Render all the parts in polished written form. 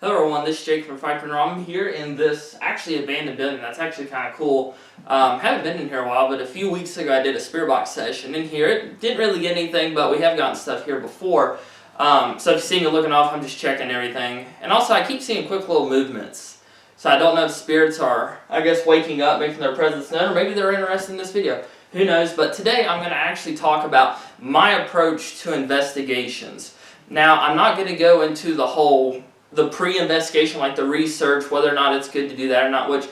Hello everyone, this is Jake from Fife. I'm here in this actually abandoned building that's actually kind of cool. Haven't been in here a while, but a few weeks ago I did a spirit box session in here. It didn't really get anything, but we have gotten stuff here before. So if you see me looking off, I'm just checking everything. And also I keep seeing quick little movements. So I don't know if spirits are, I guess, waking up, making their presence known, or maybe they're interested in this video. Who knows? But today I'm going to actually talk about my approach to investigations. Now, I'm not going to go into the pre-investigation, like the research, whether or not it's good to do that or not, which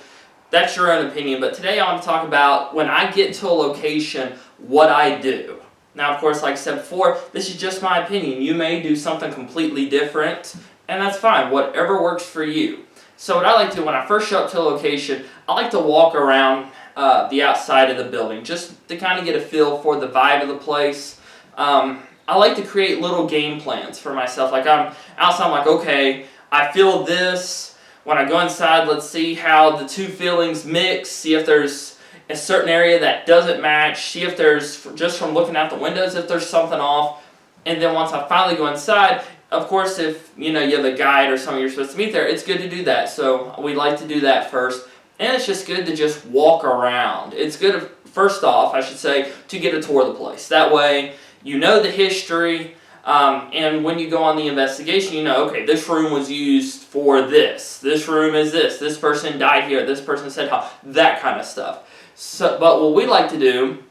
that's your own opinion. But today I want to talk about when I get to a location, what I do. Now, of course, like I said before, this is just my opinion. You may do something completely different, and that's fine. Whatever works for you. So what I like to do when I first show up to a location, I like to walk around the outside of the building just to kind of get a feel for the vibe of the place. I like to create little game plans for myself. Like I'm outside, I'm like, okay, I feel this. When I go inside, let's see how the two feelings mix. See if there's a certain area that doesn't match. See if there's, just from looking out the windows, if there's something off. And then once I finally go inside, of course, if you have a guide or someone you're supposed to meet there, it's good to do that. So we like to do that first. And it's just good to just walk around. It's good, first off, I should say, to get a tour of the place. That way, you know the history, and when you go on the investigation, you know, okay, this room was used for this. This room is this person died here, this person said how, that kind of stuff. So, but what we like to do,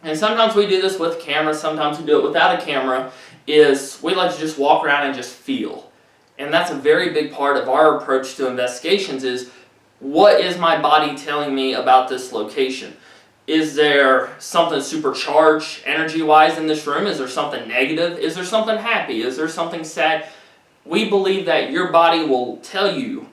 and sometimes we do this with cameras, sometimes we do it without a camera, is we like to just walk around and just feel. And that's a very big part of our approach to investigations is, what is my body telling me about this location? Is there something supercharged energy-wise in this room? Is there something negative? Is there something happy? Is there something sad? We believe that your body will tell you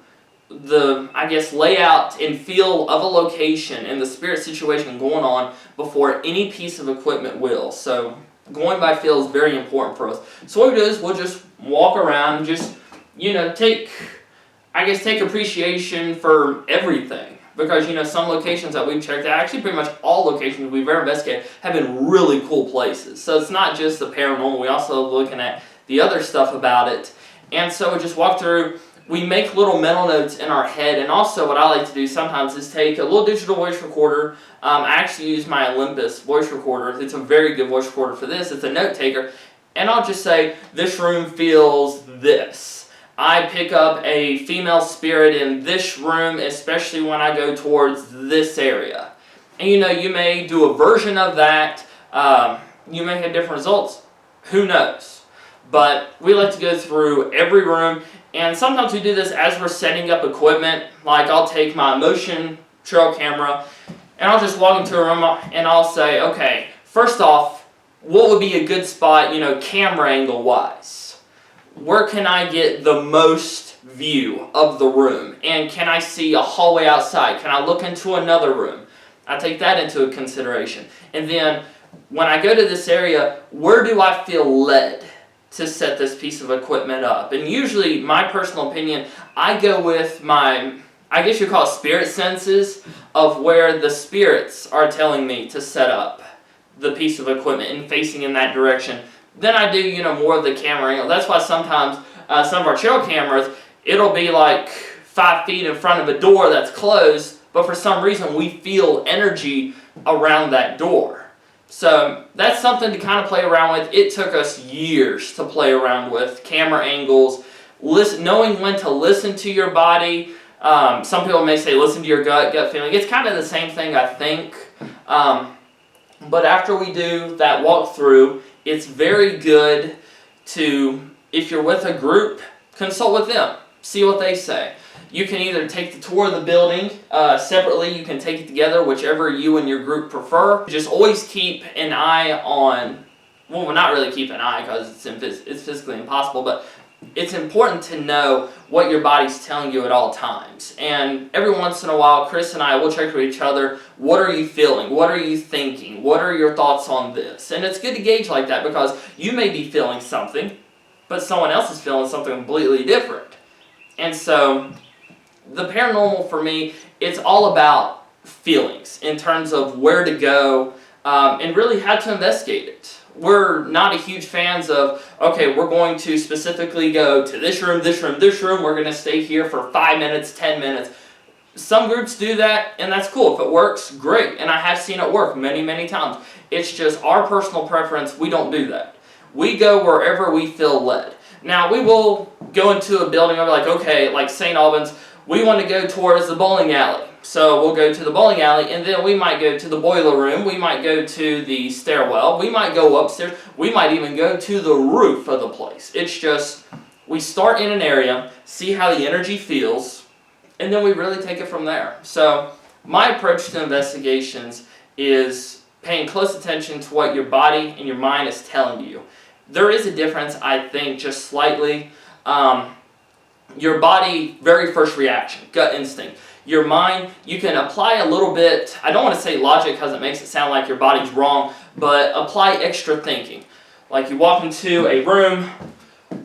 the, layout and feel of a location and the spirit situation going on before any piece of equipment will. So going by feel is very important for us. So what we do is we'll just walk around and just, take appreciation for everything. Because, some locations that we've checked out, actually pretty much all locations we've ever investigated, have been really cool places. So it's not just the paranormal, we also looking at the other stuff about it. And so we just walk through, we make little mental notes in our head, and also what I like to do sometimes is take a little digital voice recorder. I actually use my Olympus voice recorder. It's a very good voice recorder for this. It's a note taker. And I'll just say, this room feels this. I pick up a female spirit in this room, especially when I go towards this area. And you may do a version of that. You may have different results. Who knows? But we like to go through every room. And sometimes we do this as we're setting up equipment. Like I'll take my motion trail camera and I'll just walk into a room and I'll say, okay, first off, what would be a good spot, camera angle wise? Where can I get the most view of the room? And can I see a hallway outside? Can I look into another room? I take that into consideration. And then when I go to this area, where do I feel led to set this piece of equipment up? And usually, my personal opinion, I go with my, I guess you call it spirit senses, of where the spirits are telling me to set up the piece of equipment and facing in that direction. Then I do, more of the camera angle. That's why sometimes some of our trail cameras, it'll be like 5 feet in front of a door that's closed, but for some reason we feel energy around that door. So that's something to kind of play around with. It took us years to play around with camera angles, knowing when to listen to your body. Some people may say listen to your gut feeling. It's kind of the same thing, I think. But after we do that walkthrough, it's very good to, if you're with a group, consult with them. See what they say. You can either take the tour of the building separately, you can take it together, whichever you and your group prefer. Just always keep an eye on, well, not really keep an eye because it's physically impossible, but it's important to know what your body's telling you at all times. And every once in a while, Chris and I will check with each other. What are you feeling? What are you thinking? What are your thoughts on this? And it's good to gauge like that because you may be feeling something, but someone else is feeling something completely different. And so the paranormal for me, it's all about feelings in terms of where to go, and really had to investigate it. We're not a huge fans of, okay, we're going to specifically go to this room, this room, this room, we're going to stay here for 5 minutes, 10 minutes. Some groups do that, and that's cool. If it works, great. And I have seen it work many, many times. It's just our personal preference, we don't do that. We go wherever we feel led. Now, we will go into a building and be like, okay, like St. Albans, we want to go towards the bowling alley. So we'll go to the bowling alley, and then we might go to the boiler room, we might go to the stairwell, we might go upstairs, we might even go to the roof of the place. It's just, we start in an area, see how the energy feels, and then we really take it from there. So my approach to investigations is paying close attention to what your body and your mind is telling you. There is a difference, I think, just slightly. Your body, very first reaction, gut instinct. Your mind, you can apply a little bit, I don't want to say logic because it makes it sound like your body's wrong, but apply extra thinking. Like you walk into a room,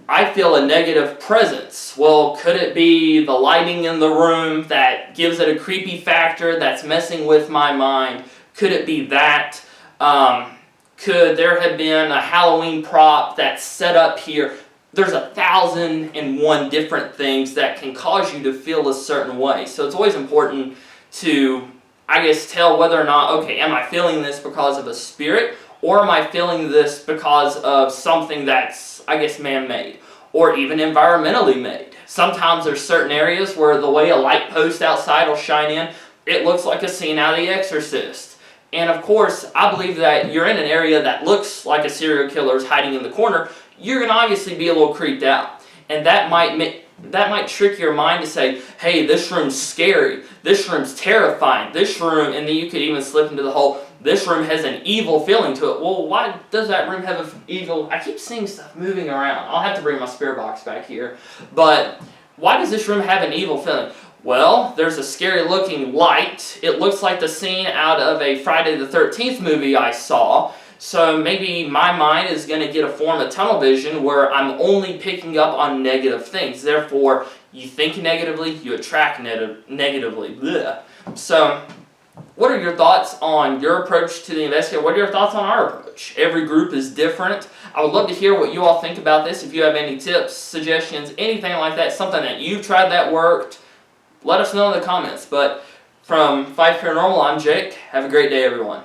I feel a negative presence. Well, could it be the lighting in the room that gives it a creepy factor that's messing with my mind? Could it be that? Could there have been a Halloween prop that's set up here? There's 1,001 different things that can cause you to feel a certain way. So it's always important to, I guess, tell whether or not, okay, am I feeling this because of a spirit, or am I feeling this because of something that's, I guess, man-made, or even environmentally made. Sometimes there's certain areas where the way a light post outside will shine in, it looks like a scene out of The Exorcist. And of course, I believe that you're in an area that looks like a serial killer is hiding in the corner, you're going to obviously be a little creeped out. And that might trick your mind to say, hey, this room's scary, this room's terrifying, this room, and then you could even slip into the whole, this room has an evil feeling to it. Well, why does that room have an evil? I keep seeing stuff moving around. I'll have to bring my spirit box back here. But why does this room have an evil feeling? Well, there's a scary looking light. It looks like the scene out of a Friday the 13th movie I saw. So maybe my mind is going to get a form of tunnel vision where I'm only picking up on negative things. Therefore, you think negatively, you attract negatively. Blech. So, what are your thoughts on your approach to the investigator? What are your thoughts on our approach? Every group is different. I would love to hear what you all think about this. If you have any tips, suggestions, anything like that, something that you've tried that worked, let us know in the comments. But from Fife Paranormal, I'm Jake. Have a great day, everyone.